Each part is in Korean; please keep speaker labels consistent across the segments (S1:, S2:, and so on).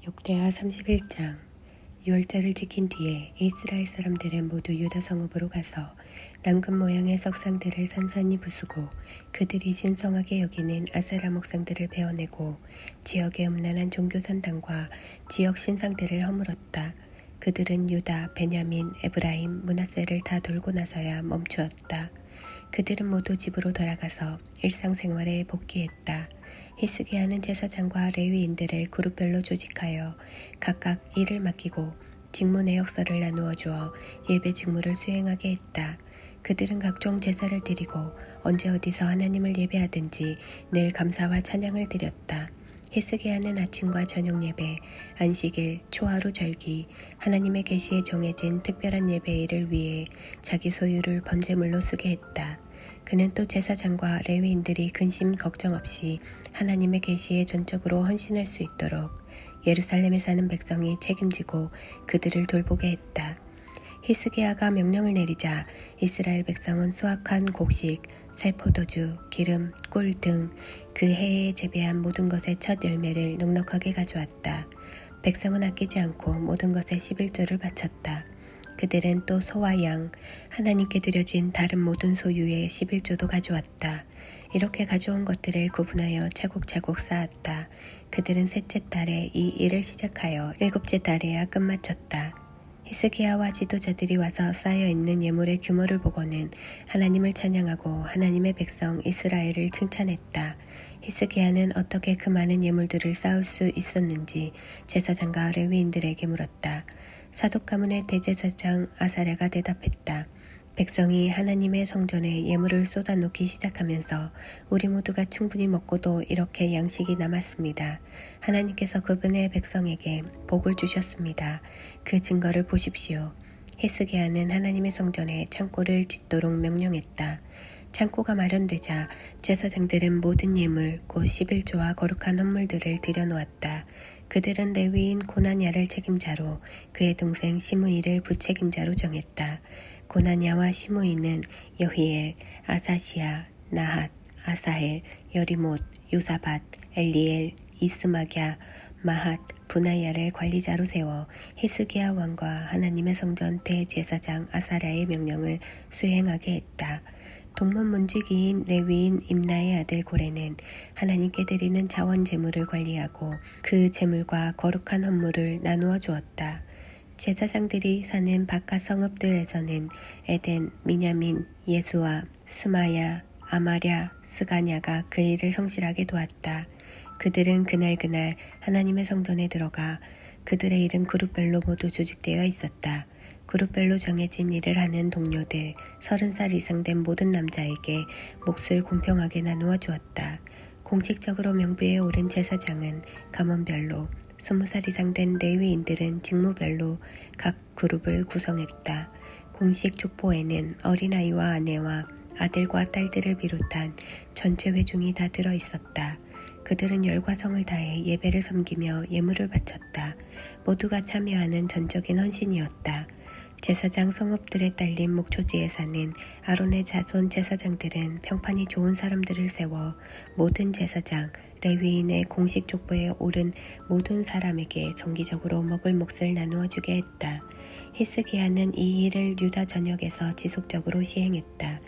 S1: 역대하 31장. 유월절을 지킨 뒤에 이스라엘 사람들은 모두 유다 성읍으로 가서 남금 모양의 석상들을 산산히 부수고 그들이 신성하게 여기는 아세라 목상들을 베어내고 지역의 음란한 종교 산당과 지역 신상들을 허물었다. 그들은 유다, 베냐민, 에브라임, 므낫세를 다 돌고 나서야 멈추었다. 그들은 모두 집으로 돌아가서 일상생활에 복귀했다. 히스기야는 제사장과 레위인들을 그룹별로 조직하여 각각 일을 맡기고 직무 내역서를 나누어 주어 예배 직무를 수행하게 했다. 그들은 각종 제사를 드리고 언제 어디서 하나님을 예배하든지 늘 감사와 찬양을 드렸다. 히스기야는 아침과 저녁 예배, 안식일, 초하루 절기, 하나님의 계시에 정해진 특별한 예배일을 위해 자기 소유를 번제물로 쓰게 했다. 그는 또 제사장과 레위인들이 근심 걱정 없이 하나님의 계시에 전적으로 헌신할 수 있도록 예루살렘에 사는 백성이 책임지고 그들을 돌보게 했다. 히스기야가 명령을 내리자 이스라엘 백성은 수확한 곡식, 새 포도주, 기름, 꿀 등 그 해에 재배한 모든 것의 첫 열매를 넉넉하게 가져왔다. 백성은 아끼지 않고 모든 것에 11조를 바쳤다. 그들은 또 소와 양, 하나님께 드려진 다른 모든 소유의 11조도 가져왔다. 이렇게 가져온 것들을 구분하여 차곡차곡 쌓았다. 그들은 셋째 달에 이 일을 시작하여 일곱째 달에야 끝마쳤다. 히스기야와 지도자들이 와서 쌓여있는 예물의 규모를 보고는 하나님을 찬양하고 하나님의 백성 이스라엘을 칭찬했다. 히스기야는 어떻게 그 많은 예물들을 쌓을 수 있었는지 제사장과 레위인들에게 물었다. 사독 가문의 대제사장 아사랴가 대답했다. 백성이 하나님의 성전에 예물을 쏟아놓기 시작하면서 우리 모두가 충분히 먹고도 이렇게 양식이 남았습니다. 하나님께서 그분의 백성에게 복을 주셨습니다. 그 증거를 보십시오. 히스기야는 하나님의 성전에 창고를 짓도록 명령했다. 창고가 마련되자 제사장들은 모든 예물 곧 11조와 거룩한 헌물들을 들여놓았다. 그들은 레위인 고나냐를 책임자로 그의 동생 시므이를 부책임자로 정했다. 고나냐와 시므이는 여히엘, 아사시아, 나핫, 아사헬, 여리못, 요사밧, 엘리엘, 이스마갸, 마핫, 분하야를 관리자로 세워 히스기야 왕과 하나님의 성전 대제사장 아사랴의 명령을 수행하게 했다. 동문 문지기인 레위인 임나의 아들 고레는 하나님께 드리는 자원 제물을 관리하고 그 제물과 거룩한 헌물을 나누어 주었다. 제사장들이 사는 바깥 성읍들에서는 에덴, 미냐민, 예수와 스마야, 아마랴, 스가냐가 그 일을 성실하게 도왔다. 그들은 그날 하나님의 성전에 들어가 그들의 일은 그룹별로 모두 조직되어 있었다. 그룹별로 정해진 일을 하는 동료들 30살 이상 된 모든 남자에게 몫을 공평하게 나누어 주었다. 공식적으로 명부에 오른 제사장은 가문별로 20살 이상 된 레위인들은 직무별로 각 그룹을 구성했다. 공식 족보에는 어린아이와 아내와 아들과 딸들을 비롯한 전체 회중이 다 들어있었다. 그들은 열과 성을 다해 예배를 섬기며 예물을 바쳤다. 모두가 참여하는 전적인 헌신이었다. 제사장 성읍들에 딸린 목초지에 사는 아론의 자손 제사장들은 평판이 좋은 사람들을 세워 모든 제사장, 레위인의 공식 족보에 오른 모든 사람에게 정기적으로 먹을 몫을 나누어 주게 했다. 히스기야는 이 일을 유다 전역에서 지속적으로 시행했다.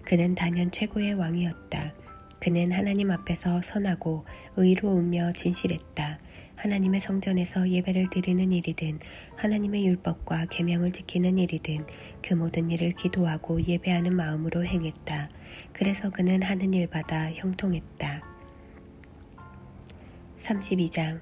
S1: 그는 단연 최고의 왕이었다. 그는 하나님 앞에서 선하고 의로우며 진실했다. 하나님의 성전에서 예배를 드리는 일이든 하나님의 율법과 계명을 지키는 일이든 그 모든 일을 기도하고 예배하는 마음으로 행했다. 그래서 그는 하는 일마다 형통했다. 32장.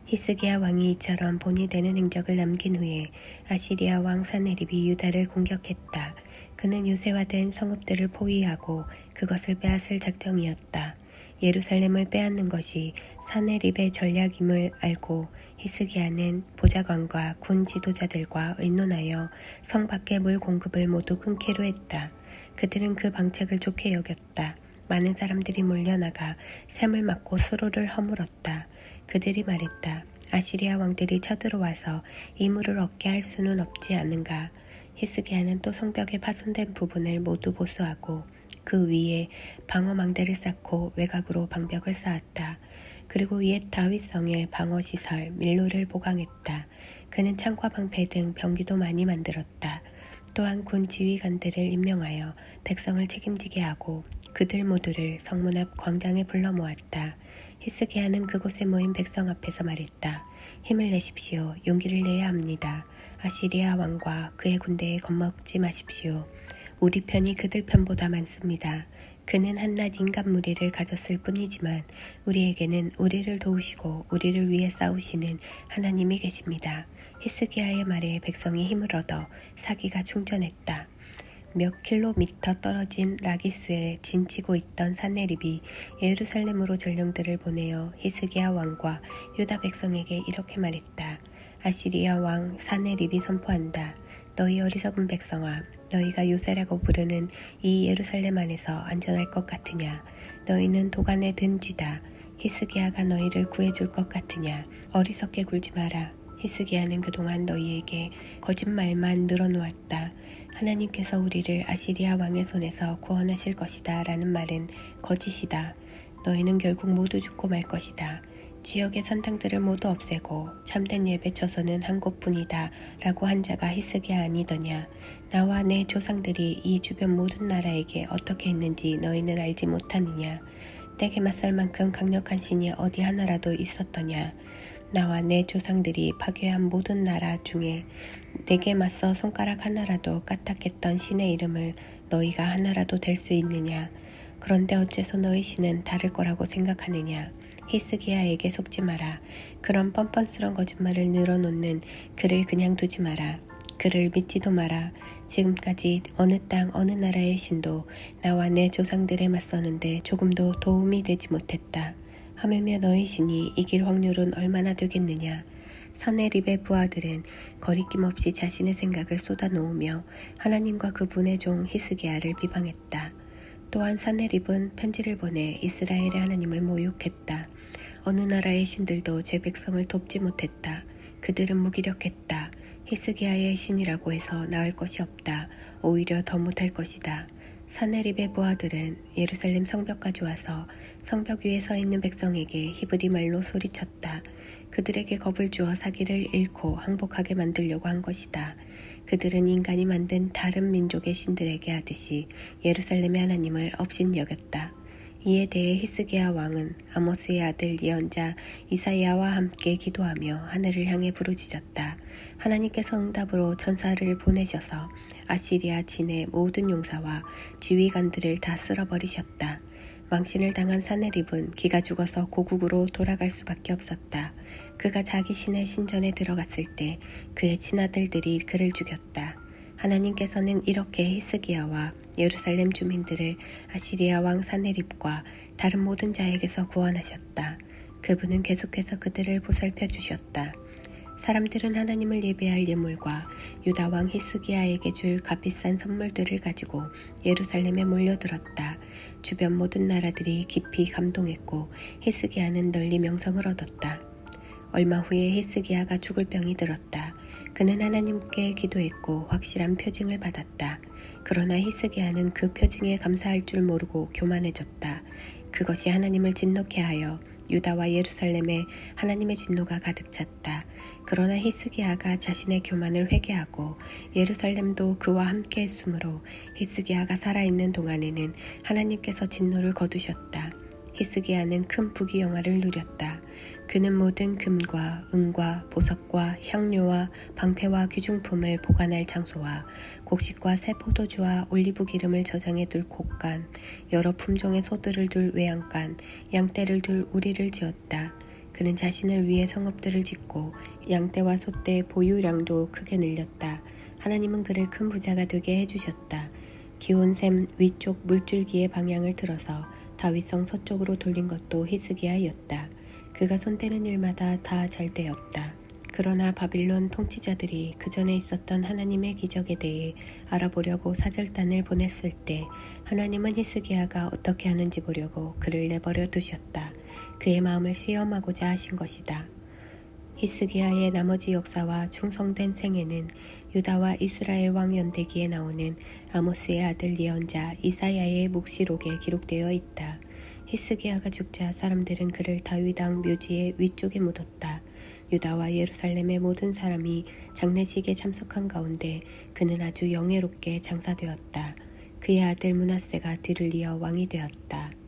S1: 히스기야 왕이 이처럼 본이 되는 행적을 남긴 후에 아시리아 왕 사네립이 유다를 공격했다. 그는 유세화된 성읍들을 포위하고 그것을 빼앗을 작정이었다. 예루살렘을 빼앗는 것이 사네립의 전략임을 알고 히스기야는 보좌관과 군 지도자들과 의논하여 성 밖의 물 공급을 모두 끊기로 했다. 그들은 그 방책을 좋게 여겼다. 많은 사람들이 몰려나가 샘을 막고 수로를 허물었다. 그들이 말했다. 아시리아 왕들이 쳐들어와서 이 물을 얻게 할 수는 없지 않은가. 히스기야는 또 성벽의 파손된 부분을 모두 보수하고 그 위에 방어망대를 쌓고 외곽으로 방벽을 쌓았다. 그리고 옛 다윗성의 방어시설 밀로를 보강했다. 그는 창과 방패 등 병기도 많이 만들었다. 또한 군 지휘관들을 임명하여 백성을 책임지게 하고 그들 모두를 성문 앞 광장에 불러 모았다. 히스기야는 그곳에 모인 백성 앞에서 말했다. 힘을 내십시오. 용기를 내야 합니다. 아시리아 왕과 그의 군대에 겁먹지 마십시오. 우리 편이 그들 편보다 많습니다. 그는 한낱 인간 무리를 가졌을 뿐이지만 우리에게는 우리를 도우시고 우리를 위해 싸우시는 하나님이 계십니다. 히스기야의 말에 백성이 힘을 얻어 사기가 충전했다. 몇 킬로미터 떨어진 라기스에 진치고 있던 산헤립이 예루살렘으로 전령들을 보내어 히스기야 왕과 유다 백성에게 이렇게 말했다. 아시리아 왕 산헤립이 선포한다. 너희 어리석은 백성아, 너희가 요새라고 부르는 이 예루살렘 안에서 안전할 것 같으냐? 너희는 도간에 든 쥐다. 히스기야가 너희를 구해줄 것 같으냐? 어리석게 굴지 마라. 히스기야는 그동안 너희에게 거짓말만 늘어놓았다. 하나님께서 우리를 아시리아 왕의 손에서 구원하실 것이다 라는 말은 거짓이다. 너희는 결국 모두 죽고 말 것이다. 지역의 산당들을 모두 없애고 참된 예배 처소는 한 곳뿐이다 라고 한 자가 히스기야 아니더냐. 나와 내 조상들이 이 주변 모든 나라에게 어떻게 했는지 너희는 알지 못하느냐. 내게 맞설 만큼 강력한 신이 어디 하나라도 있었더냐. 나와 내 조상들이 파괴한 모든 나라 중에 내게 맞서 손가락 하나라도 까딱했던 신의 이름을 너희가 하나라도 댈 수 있느냐. 그런데 어째서 너희 신은 다를 거라고 생각하느냐. 히스기야에게 속지 마라. 그런 뻔뻔스런 거짓말을 늘어놓는 그를 그냥 두지 마라. 그를 믿지도 마라. 지금까지 어느 땅 어느 나라의 신도 나와 내 조상들에 맞서는데 조금도 도움이 되지 못했다. 하물며 너희 신이 이길 확률은 얼마나 되겠느냐. 산헤립의 부하들은 거리낌 없이 자신의 생각을 쏟아놓으며 하나님과 그분의 종 히스기야를 비방했다. 또한 산헤립은 편지를 보내 이스라엘의 하나님을 모욕했다. 어느 나라의 신들도 제 백성을 돕지 못했다. 그들은 무기력했다. 히스기야의 신이라고 해서 나을 것이 없다. 오히려 더 못할 것이다. 산헤립의 부하들은 예루살렘 성벽까지 와서 성벽 위에 서 있는 백성에게 히브리 말로 소리쳤다. 그들에게 겁을 주어 사기를 잃고 항복하게 만들려고 한 것이다. 그들은 인간이 만든 다른 민족의 신들에게 하듯이 예루살렘의 하나님을 업신여겼다. 이에 대해 히스기야 왕은 아모스의 아들 예언자 이사야와 함께 기도하며 하늘을 향해 부르짖었다. 하나님께서 응답으로 천사를 보내셔서 아시리아 진의 모든 용사와 지휘관들을 다 쓸어버리셨다. 망신을 당한 산헤립은 기가 죽어서 고국으로 돌아갈 수밖에 없었다. 그가 자기 신의 신전에 들어갔을 때 그의 친아들들이 그를 죽였다. 하나님께서는 이렇게 히스기야와 예루살렘 주민들을 아시리아 왕 산헤립과 다른 모든 자에게서 구원하셨다. 그분은 계속해서 그들을 보살펴 주셨다. 사람들은 하나님을 예배할 예물과 유다 왕 히스기야에게 줄 값비싼 선물들을 가지고 예루살렘에 몰려들었다. 주변 모든 나라들이 깊이 감동했고 히스기야는 널리 명성을 얻었다. 얼마 후에 히스기야가 죽을 병이 들었다. 그는 하나님께 기도했고 확실한 표징을 받았다. 그러나 히스기야는 그 표징에 감사할 줄 모르고 교만해졌다. 그것이 하나님을 진노케 하여 유다와 예루살렘에 하나님의 진노가 가득 찼다. 그러나 히스기야가 자신의 교만을 회개하고 예루살렘도 그와 함께 했으므로 히스기야가 살아있는 동안에는 하나님께서 진노를 거두셨다. 히스기야는 큰 부귀영화를 누렸다. 그는 모든 금과 은과 보석과 향료와 방패와 귀중품을 보관할 장소와 곡식과 새 포도주와 올리브 기름을 저장해 둘 곡간, 여러 품종의 소들을 둘 외양간, 양떼를 둘 우리를 지었다. 그는 자신을 위해 성읍들을 짓고 양떼와 소떼 보유량도 크게 늘렸다. 하나님은 그를 큰 부자가 되게 해주셨다. 기온 샘 위쪽 물줄기의 방향을 틀어서 다윗성 서쪽으로 돌린 것도 히스기야였다. 그가 손대는 일마다 다 잘 되었다. 그러나 바빌론 통치자들이 그 전에 있었던 하나님의 기적에 대해 알아보려고 사절단을 보냈을 때 하나님은 히스기야가 어떻게 하는지 보려고 그를 내버려 두셨다. 그의 마음을 시험하고자 하신 것이다. 히스기야의 나머지 역사와 충성된 생애는 유다와 이스라엘 왕 연대기에 나오는 아모스의 아들 예언자 이사야의 묵시록에 기록되어 있다. 히스기야가 죽자 사람들은 그를 다윗왕 묘지의 위쪽에 묻었다. 유다와 예루살렘의 모든 사람이 장례식에 참석한 가운데 그는 아주 영예롭게 장사되었다. 그의 아들 므낫세가 뒤를 이어 왕이 되었다.